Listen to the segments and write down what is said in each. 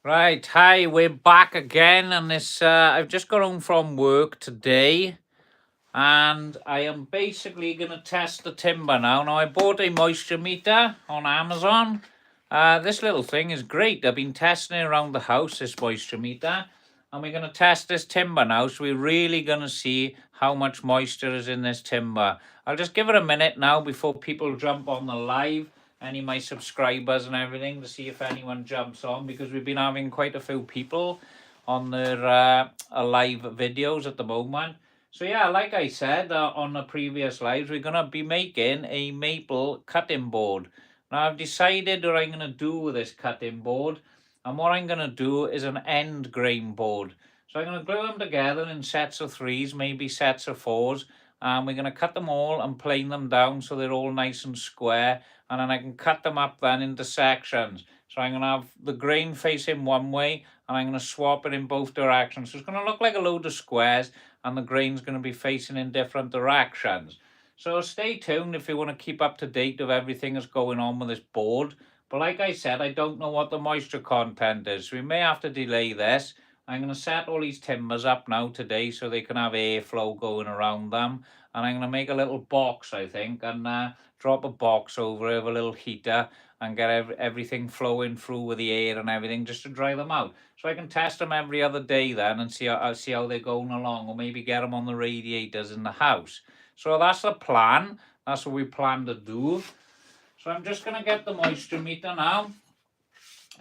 Right, hi, we're back again, and this I've just got home from work today, and I am basically going to test the timber now. Now, I bought a moisture meter on Amazon. This little thing is great. I've been testing it around the house, this moisture meter, and we're going to test this timber now, so we're really going to see how much moisture is in this timber. I'll just give it a minute now before people jump on the live, any of my subscribers and everything, to see if anyone jumps on, because we've been having quite a few people on their live videos at the moment. So yeah, like I said on the previous lives, we're going to be making a maple cutting board. Now I've decided what I'm going to do with this cutting board, and what I'm going to do is an end grain board. So I'm going to glue them together in sets of threes, maybe sets of fours, and we're going to cut them all and plane them down so they're all nice and square, and then I can cut them up then into sections. So I'm going to have the grain facing one way, and I'm going to swap it in both directions. So it's going to look like a load of squares, and the grain's going to be facing in different directions. So stay tuned if you want to keep up to date of everything that's going on with this board. But like I said, I don't know what the moisture content is, so we may have to delay this. I'm going to set all these timbers up now today so they can have airflow going around them. And I'm going to make a little box, I think, and drop a box over it with a little heater and get everything flowing through with the air and everything, just to dry them out. So I can test them every other day then and see how they're going along, or maybe get them on the radiators in the house. So that's the plan. That's what we plan to do. So I'm just going to get the moisture meter now.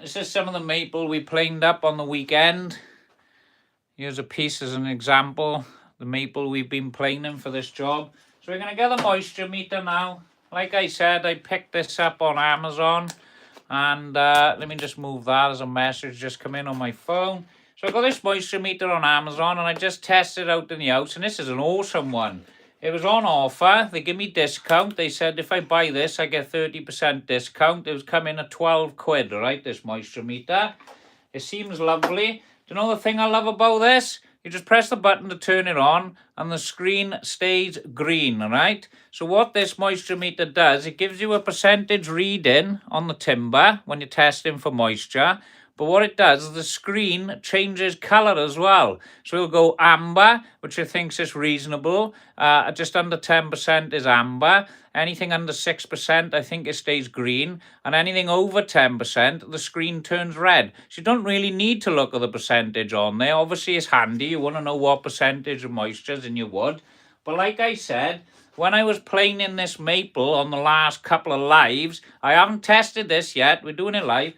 This is some of the maple we planed up on the weekend. Here's a piece as an example. The maple we've been planing for this job. So we're going to get the moisture meter now. Like I said, I picked this up on Amazon. And let me just move that as a message just come in on my phone. So I got this moisture meter on Amazon, and I just tested it out in the house, and this is an awesome one. It was on offer. They give me discount. They said if I buy this, I get 30% discount. It was coming at 12 quid, right, this moisture meter. It seems lovely. Do you know the thing I love about this? You just press the button to turn it on, and the screen stays green, right? So what this moisture meter does, it gives you a percentage reading on the timber when you're testing for moisture. But what it does is the screen changes colour as well. So it'll go amber, which I think is reasonable. Just under 10% is amber. Anything under 6%, I think it stays green. And anything over 10%, the screen turns red. So you don't really need to look at the percentage on there. Obviously, it's handy. You want to know what percentage of moisture is in your wood. But like I said, when I was planing this maple on the last couple of lives, I haven't tested this yet. We're doing it live.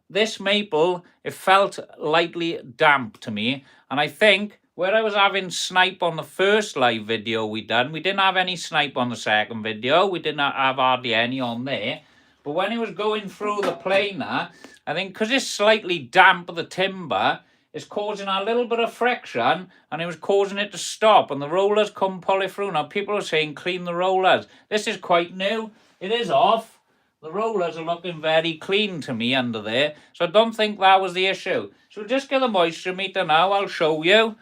This maple, it felt lightly damp to me. And I think where I was having snipe on the first live video we done, we didn't have any snipe on the second video. We didn't have hardly any on there. But when it was going through the planer, I think because it's slightly damp, the timber, it's causing a little bit of friction, and it was causing it to stop, and the rollers couldn't pull it through. Now, people are saying clean the rollers. This is quite new. It is off. The rollers are looking very clean to me under there, so I don't think that was the issue. So we'll just get the moisture meter now. I'll show you.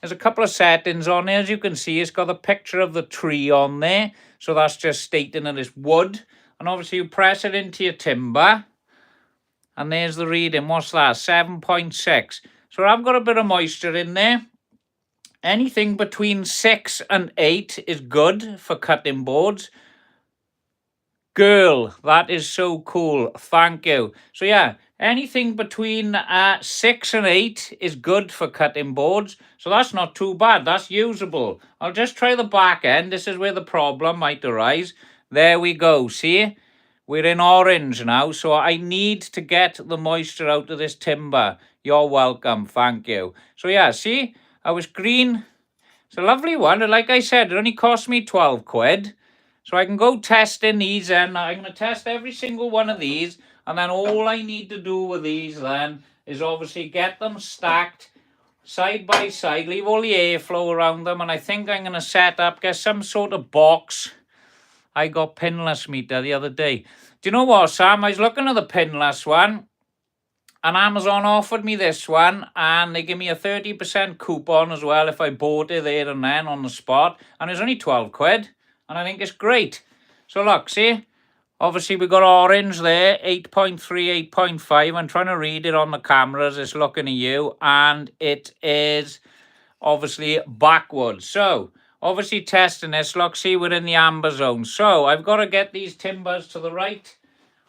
There's a couple of settings on there. As you can see, it's got a picture of the tree on there, so that's just stating that it's wood. And obviously, you press it into your timber, and there's the reading. What's that? 7.6. So I've got a bit of moisture in there. Anything between 6 and 8 is good for cutting boards. Girl, that is so cool. Thank you. So yeah, anything between 6 and 8 is good for cutting boards. So that's not too bad. That's usable. I'll just try the back end. This is where the problem might arise. There we go. See? We're in orange now. So I need to get the moisture out of this timber. You're welcome. Thank you. So yeah, see? I was green. It's a lovely one. And like I said, it only cost me 12 quid. So I can go testing these, and I'm going to test every single one of these. And then all I need to do with these then is obviously get them stacked side by side, leave all the airflow around them. And I think I'm going to set up, get some sort of box. I got pinless meter the other day. Do you know what, Sam? I was looking at the pinless one, and Amazon offered me this one, and they give me a 30% coupon as well if I bought it there and then on the spot. And it's only 12 quid. And I think it's great. So look, see, Obviously, we got orange there, 8.3, 8.5. I'm trying to read it on the cameras. It's looking at you. And it is obviously backwards. So, obviously testing this. Look, see, we're in the amber zone. So, I've got to get these timbers to the right.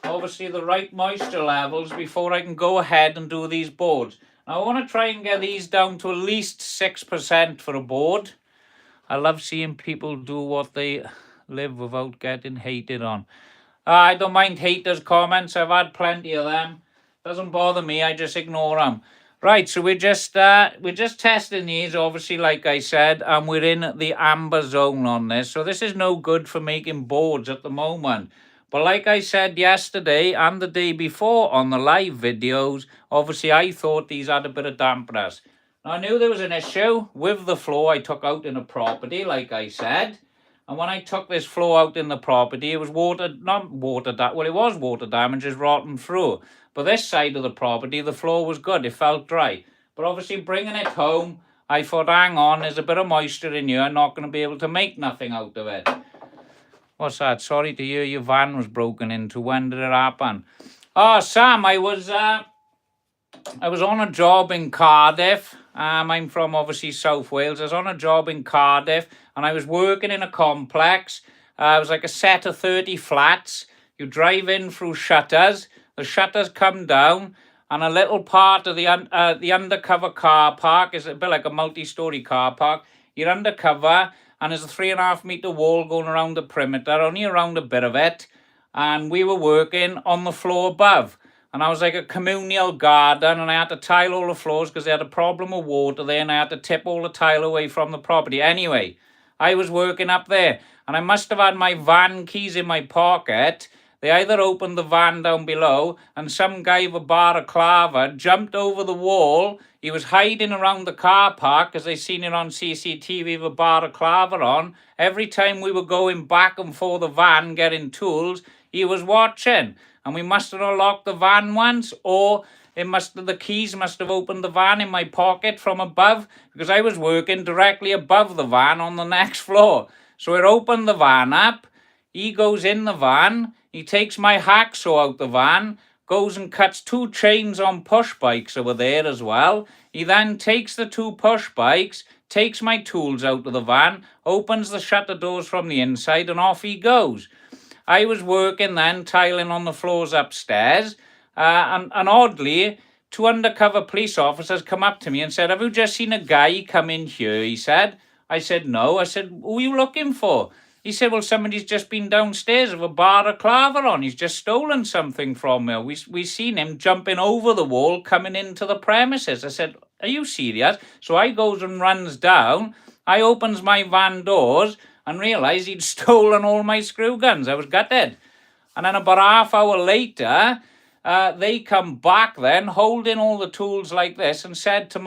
Obviously, the right moisture levels before I can go ahead and do these boards. Now, I want to try and get these down to at least 6% for a board. I love seeing people do what they live without getting hated on. I don't mind haters' comments. I've had plenty of them. Doesn't bother me. I just ignore them. Right, so we're just testing these, obviously, like I said, and we're in the amber zone on this. So this is no good for making boards at the moment. But like I said yesterday and the day before on the live videos, obviously I thought these had a bit of dampness. Now, I knew there was an issue with the floor I took out in a property, like I said. And when I took this floor out in the property, it was not water, well, it was water damage, it's rotten through. But this side of the property, the floor was good, it felt dry. But obviously bringing it home, I thought, hang on, there's a bit of moisture in here, I'm not going to be able to make nothing out of it. What's that? Sorry to hear your van was broken into. When did it happen? Oh, Sam, I was on a job in Cardiff. I'm from obviously South Wales. I was on a job in Cardiff and I was working in a complex. It was like a set of 30 flats. You drive in through shutters. The shutters come down and a little part of the undercover car park is a bit like a multi-story car park. You're undercover and there's a 3.5 meter wall going around the perimeter, only around a bit of it. And we were working on the floor above. And I was like a communal garden and I had to tile all the floors because they had a problem with water there and I had to tip all the tile away from the property. Anyway, I was working up there and I must have had my van keys in my pocket. They either opened the van down below and some guy with a balaclava jumped over the wall. He was hiding around the car park because they seen it on CCTV with a balaclava on. Every time we were going back and forth the van getting tools, he was watching. And we must have locked the van once, or the keys must have opened the van in my pocket from above because I was working directly above the van on the next floor. So it opened the van up. He goes in the van. He takes my hacksaw out the van, goes and cuts 2 chains on push bikes over there as well. He then takes the 2 push bikes, takes my tools out of the van, opens the shutter doors from the inside, and off he goes. I was working then, tiling on the floors upstairs, and oddly, 2 undercover police officers come up to me and said, "Have you just seen a guy come in here?" he said. I said, "No." I said, "Who are you looking for?" He said, "Well, somebody's just been downstairs with a balaclava on. He's just stolen something from me. We seen him jumping over the wall, coming into the premises." I said, "Are you serious?" So I goes and runs down. I opens my van doors and realised he'd stolen all my screw guns. I was gutted. And then about half hour later, they come back then, holding all the tools like this, and said to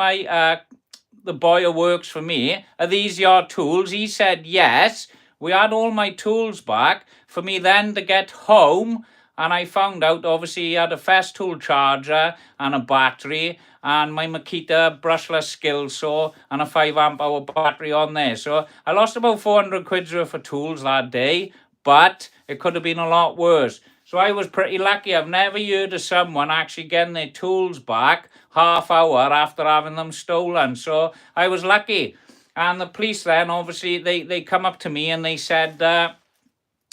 the boy who works for me, "Are these your tools?" He said, "Yes." We had all my tools back for me then to get home. And I found out, obviously, he had a Festool charger and a battery and my Makita brushless skill saw and a 5 amp hour battery on there. So I lost about 400 quid's worth of tools that day, but it could have been a lot worse. So I was pretty lucky. I've never heard of someone actually getting their tools back half hour after having them stolen. So I was lucky. And the police then, obviously, they come up to me and they said,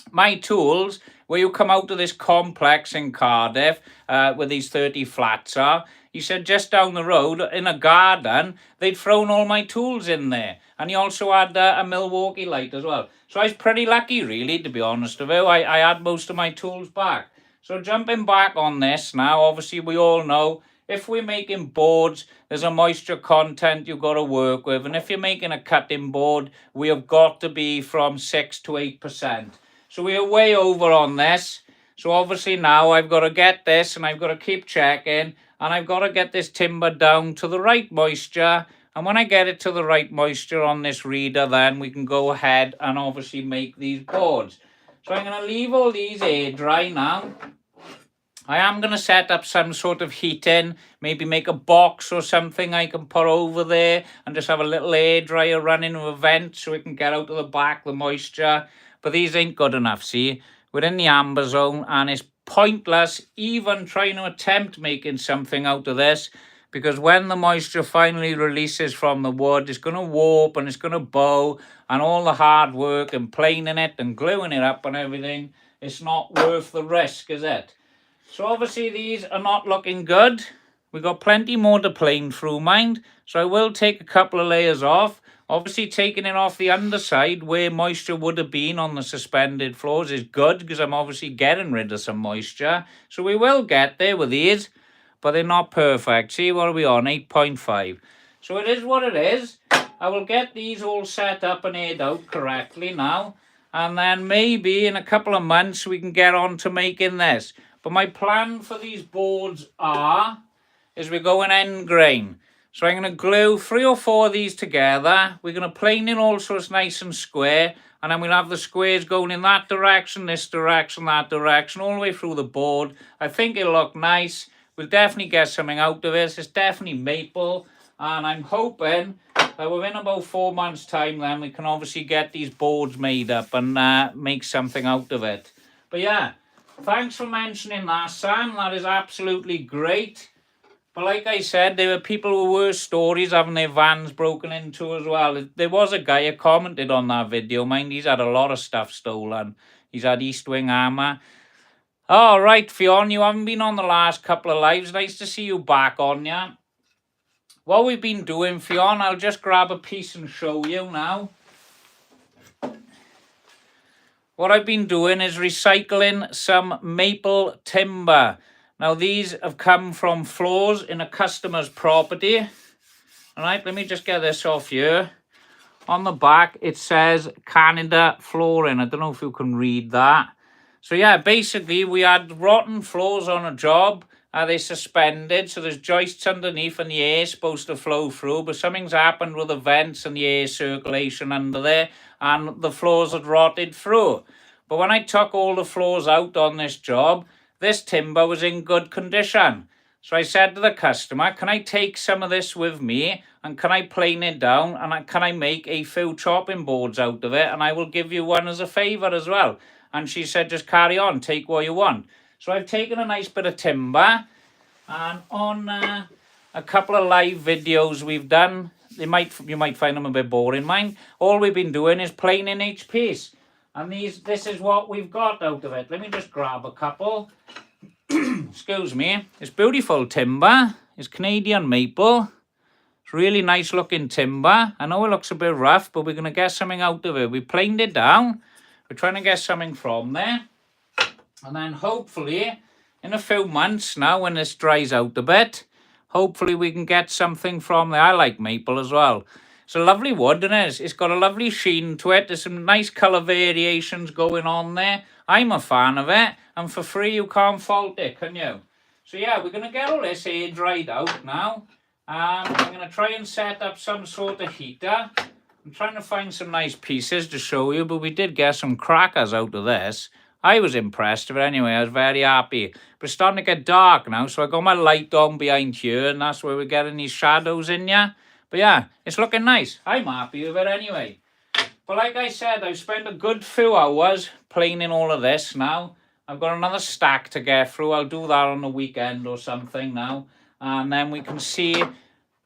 "My tools, where you come out of this complex in Cardiff, where these 30 flats are," he said, "just down the road in a garden, they'd thrown all my tools in there." And he also had a Milwaukee light as well. So I was pretty lucky, really, to be honest with you. I had most of my tools back. So jumping back on this now, obviously, we all know if we're making boards, there's a moisture content you've got to work with. And if you're making a cutting board, we have got to be from 6 to 8%. So we are way over on this. So obviously now I've got to get this and I've got to keep checking. And I've got to get this timber down to the right moisture. And when I get it to the right moisture on this reader, then we can go ahead and obviously make these boards. So I'm going to leave all these air dry now. I am going to set up some sort of heating, maybe make a box or something I can put over there and just have a little air dryer running with a vent so it can get out of the back, the moisture. But these ain't good enough, see? we're in the amber zone, and it's pointless even trying to attempt making something out of this, because when the moisture finally releases from the wood, it's going to warp and it's going to bow, and all the hard work and planing it and gluing it up and everything, it's not worth the risk, is it? So obviously these are not looking good. We've got plenty more to plane through, mind. So I will take a couple of layers off. Obviously taking it off the underside where moisture would have been on the suspended floors is good, because I'm obviously getting rid of some moisture. So we will get there with these, but they're not perfect. See, what are we on? 8.5. So it is what it is. I will get these all set up and aired out correctly now. And then maybe in a couple of months we can get on to making this. But my plan for these boards is we're going end grain. So I'm going to glue 3 or 4 of these together. We're going to plane it all so it's nice and square. And then we'll have the squares going in that direction, this direction, that direction, all the way through the board. I think it'll look nice. We'll definitely get something out of this. It's definitely maple. And I'm hoping that within about 4 months' time, then we can obviously get these boards made up and make something out of it. But yeah, thanks for mentioning that, Sam. That is absolutely great. But like I said, there were people with worse stories having their vans broken into as well. There was a guy who commented on that video. Mind, he's had a lot of stuff stolen. He's had East Wing armour. All right, Fionn, you haven't been on the last couple of lives. Nice to see you back on, yeah. What we've been doing, Fionn, I'll just grab a piece and show you now. What I've been doing is recycling some maple timber. Now, these have come from floors in a customer's property. All right, let me just get this off here. On the back, it says Canada Flooring. I don't know if you can read that. So, yeah, basically, we had rotten floors on a job. They're suspended, so there's joists underneath and the air is supposed to flow through. But something's happened with the vents and the air circulation under there, and the floors had rotted through. But when I took all the floors out on this job, this timber was in good condition. So I said to the customer, can I take some of this with me and can I plane it down and can I make a few chopping boards out of it, and I will give you one as a favour as well. And she said, just carry on, take what you want. So I've taken a nice bit of timber, and on a couple of live videos we've done, you might find them a bit boring, mind. All we've been doing is planing each piece. And this is what we've got out of it. Let me just grab a couple. Excuse me. It's beautiful timber. It's Canadian maple. It's really nice looking timber. I know it looks a bit rough, but we're going to get something out of it. We planed it down. We're trying to get something from there. And then hopefully, in a few months now, when this dries out a bit, hopefully we can get something from there. I like maple as well. It's a lovely wood, isn't it? It's got a lovely sheen to it. There's some nice colour variations going on there. I'm a fan of it. And for free, you can't fault it, can you? So yeah, we're going to get all this air dried out now. I'm going to try and set up some sort of heater. I'm trying to find some nice pieces to show you, but we did get some crackers out of this. I was impressed, but anyway, I was very happy. But it's starting to get dark now, so I got my light on behind here, and that's where we're getting these shadows in here. But yeah, it's looking nice. I'm happy with it anyway. But like I said, I've spent a good few hours planing all of this now. I've got another stack to get through. I'll do that on the weekend or something now. And then we can see,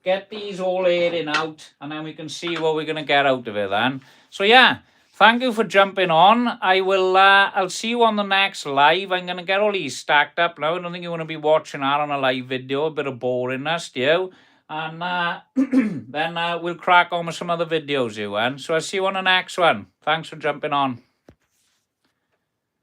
get these all airing out, and then we can see what we're going to get out of it then. So yeah, thank you for jumping on. I'll see you on the next live. I'm going to get all these stacked up now. I don't think you want to be watching that on a live video. A bit of boringness, do you? And then we'll crack on with some other videos, you and so I'll see you on the next one. Thanks for jumping on.